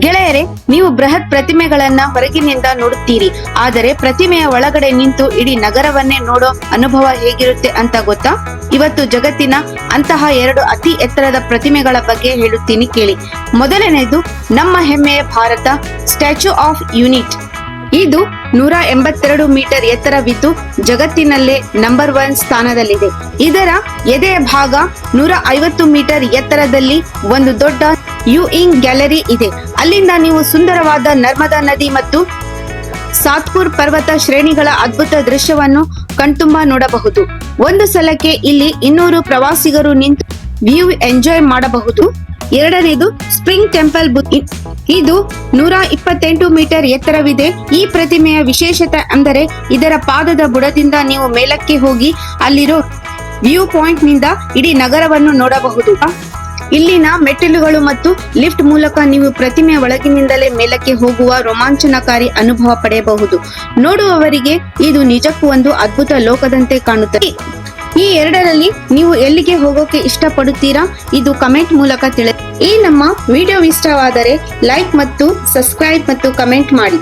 ಗೆಳೆಯರೇ, ನೀವು ಬೃಹತ್ ಪ್ರತಿಮೆಗಳನ್ನ ಹೊರಗಿನಿಂದ ನೋಡುತ್ತೀರಿ, ಆದರೆ ಪ್ರತಿಮೆಯ ಒಳಗಡೆ ನಿಂತು ಇಡೀ ನಗರವನ್ನೇ ನೋಡೋ ಅನುಭವ ಹೇಗಿರುತ್ತೆ ಅಂತ ಗೊತ್ತಾ? ಇವತ್ತು ಜಗತ್ತಿನ ಅಂತಹ 2 ಅತಿ ಎತ್ತರದ ಪ್ರತಿಮೆಗಳ ಬಗ್ಗೆ ಹೇಳುತ್ತೀನಿ ಕೇಳಿ. ಮೊದಲನೇದು ನಮ್ಮ ಹೆಮ್ಮೆಯ ಭಾರತ ಸ್ಟ್ಯಾಚ್ಯೂ ಆಫ್ ಯೂನಿಟಿ. ಇದು 182 ಮೀಟರ್ ಎತ್ತರವಿದ್ದು ಜಗತ್ತಿನಲ್ಲೇ ನಂಬರ್ 1 ಸ್ಥಾನದಲ್ಲಿದೆ. ಇದರ ಎದೆಯ ಭಾಗ 150 ಮೀಟರ್ ಎತ್ತರದಲ್ಲಿ ಒಂದು ದೊಡ್ಡ ವ್ಯೂಯಿಂಗ್ ಗ್ಯಾಲರಿ ಇದೆ. ಅಲ್ಲಿಂದ ನೀವು ಸುಂದರವಾದ ನರ್ಮದಾ ನದಿ ಮತ್ತು ಸಾತ್ಪುರ್ ಪರ್ವತ ಶ್ರೇಣಿಗಳ ಅದ್ಭುತ ದೃಶ್ಯವನ್ನು ಕಣ್ತುಂಬಾ ನೋಡಬಹುದು. ಒಂದು ಸಲಕ್ಕೆ ಇಲ್ಲಿ 200 ಪ್ರವಾಸಿಗರು ನಿಂತು ವ್ಯೂ ಎಂಜಾಯ್ ಮಾಡಬಹುದು. ಎರಡನೇದು ಸ್ಪ್ರಿಂಗ್ ಟೆಂಪಲ್. ಇದು 128 ಮೀಟರ್ ಎತ್ತರವಿದೆ. ಈ ಪ್ರತಿಮೆಯ ವಿಶೇಷತೆ ಅಂದರೆ ಇದರ ಪಾದದ ಬುಡದಿಂದ ನೀವು ಮೇಲಕ್ಕೆ ಹೋಗಿ ಅಲ್ಲಿರೋ ವ್ಯೂ ಪಾಯಿಂಟ್ ನಿಂದ ಇಡೀ ನಗರವನ್ನು ನೋಡಬಹುದು. ಇಲ್ಲಿನ ಮೆಟ್ಟಿಲುಗಳು ಮತ್ತು ಲಿಫ್ಟ್ ಮೂಲಕ ನೀವು ಪ್ರತಿಮೆಯ ಒಳಗಿನಿಂದಲೇ ಮೇಲಕ್ಕೆ ಹೋಗುವ ರೋಮಾಂಚನಕಾರಿ ಅನುಭವ ಪಡೆಯಬಹುದು. ನೋಡುವವರಿಗೆ ಇದು ನಿಜಕ್ಕೂ ಒಂದು ಅದ್ಭುತ ಲೋಕದಂತೆ ಕಾಣುತ್ತದೆ. ಈ 2ರಲ್ಲಿ ನೀವು ಎಲ್ಲಿಗೆ ಹೋಗೋಕೆ ಇಷ್ಟಪಡುತ್ತೀರಾ? ಇದು ಕಮೆಂಟ್ ಮೂಲಕ ತಿಳಿಸಿ. ಈ ನಮ್ಮ ವಿಡಿಯೋ ಇಷ್ಟವಾದರೆ ಲೈಕ್ ಮತ್ತು ಸಬ್ಸ್ಕ್ರೈಬ್ ಮತ್ತು ಕಮೆಂಟ್ ಮಾಡಿ.